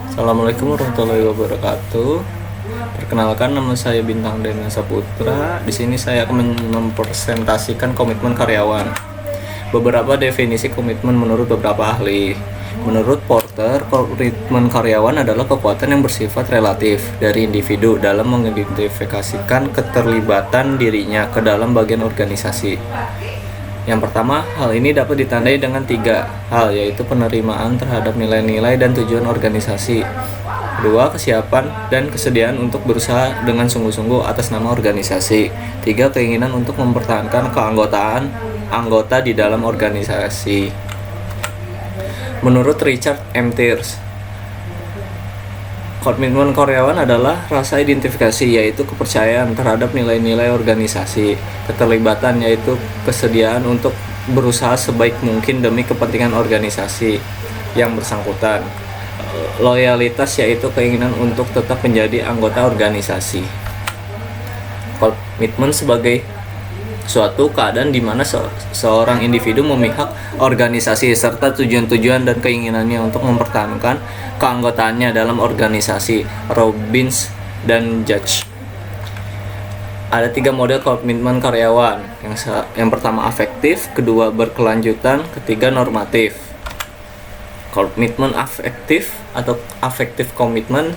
Assalamualaikum warahmatullahi wabarakatuh. Perkenalkan, nama saya Bintang Dena Saputra. Di sini saya akan mempresentasikan komitmen karyawan. Beberapa definisi komitmen menurut beberapa ahli. Menurut Porter, komitmen karyawan adalah kekuatan yang bersifat relatif dari individu dalam mengidentifikasikan keterlibatan dirinya ke dalam bagian organisasi. Yang pertama, hal ini dapat ditandai dengan 3 hal, yaitu penerimaan terhadap nilai-nilai dan tujuan organisasi. Kedua, kesiapan dan kesediaan untuk berusaha dengan sungguh-sungguh atas nama organisasi. 3, keinginan untuk mempertahankan keanggotaan anggota di dalam organisasi. Menurut Richard M. Thierse, komitmen karyawan adalah rasa identifikasi, yaitu kepercayaan terhadap nilai-nilai organisasi. Keterlibatan, yaitu kesediaan untuk berusaha sebaik mungkin demi kepentingan organisasi yang bersangkutan. Loyalitas, yaitu keinginan untuk tetap menjadi anggota organisasi. Komitmen sebagai suatu keadaan di mana seorang individu memihak organisasi serta tujuan-tujuan dan keinginannya untuk mempertahankan keanggotaannya dalam organisasi. Robbins dan Judge. Ada 3 model komitmen karyawan. Yang pertama afektif, kedua berkelanjutan, ketiga normatif. Komitmen afektif atau affective commitment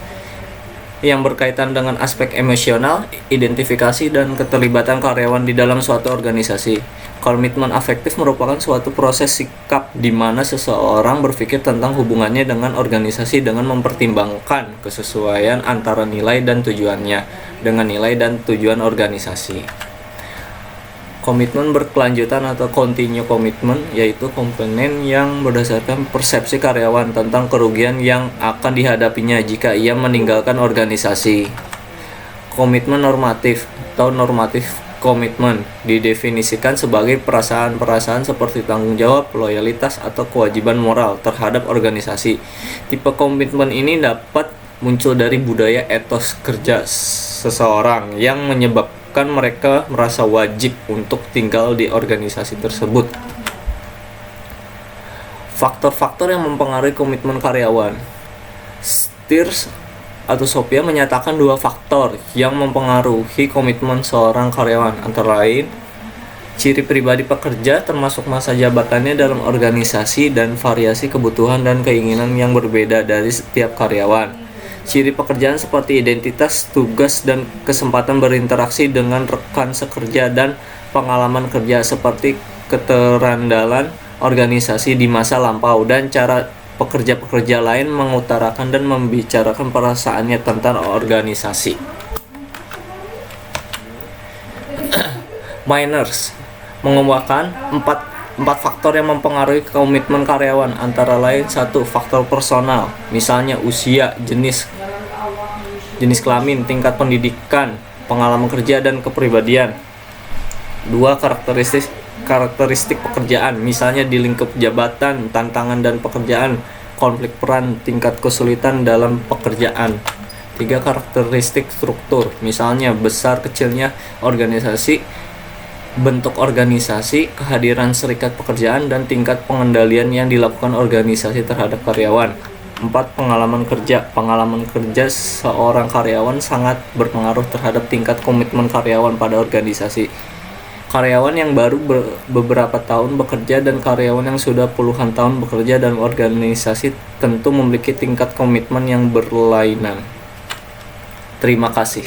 yang berkaitan dengan aspek emosional, identifikasi, dan keterlibatan karyawan di dalam suatu organisasi. Komitmen afektif merupakan suatu proses sikap di mana seseorang berpikir tentang hubungannya dengan organisasi dengan mempertimbangkan kesesuaian antara nilai dan tujuannya dengan nilai dan tujuan organisasi. Komitmen berkelanjutan atau continue commitment, yaitu komponen yang berdasarkan persepsi karyawan tentang kerugian yang akan dihadapinya jika ia meninggalkan organisasi. Komitmen normatif atau normatif komitmen didefinisikan sebagai perasaan-perasaan seperti tanggung jawab, loyalitas, atau kewajiban moral terhadap organisasi. Tipe komitmen ini dapat muncul dari budaya etos kerja seseorang yang menyebabkan mereka merasa wajib untuk tinggal di organisasi tersebut. Faktor-faktor yang mempengaruhi komitmen karyawan. Thierse atau Sophia menyatakan 2 faktor yang mempengaruhi komitmen seorang karyawan, antara lain ciri pribadi pekerja termasuk masa jabatannya dalam organisasi dan variasi kebutuhan dan keinginan yang berbeda dari setiap karyawan. Ciri pekerjaan seperti identitas, tugas, dan kesempatan berinteraksi dengan rekan sekerja dan pengalaman kerja seperti keterandalan organisasi di masa lampau dan cara pekerja-pekerja lain mengutarakan dan membicarakan perasaannya tentang organisasi. Miners mengemukakan 4 faktor yang mempengaruhi komitmen karyawan, antara lain 1. Faktor personal, misalnya usia, jenis kelamin, tingkat pendidikan, pengalaman kerja, dan kepribadian. 2. Karakteristik pekerjaan, misalnya di lingkup jabatan, tantangan dan pekerjaan, konflik peran, tingkat kesulitan dalam pekerjaan. 3. Karakteristik struktur, misalnya besar kecilnya organisasi, bentuk organisasi, kehadiran serikat pekerjaan, dan tingkat pengendalian yang dilakukan organisasi terhadap karyawan. 4. Pengalaman kerja seorang karyawan sangat berpengaruh terhadap tingkat komitmen karyawan pada organisasi. Karyawan yang baru beberapa tahun bekerja dan karyawan yang sudah puluhan tahun bekerja dalam organisasi tentu memiliki tingkat komitmen yang berlainan. Terima kasih.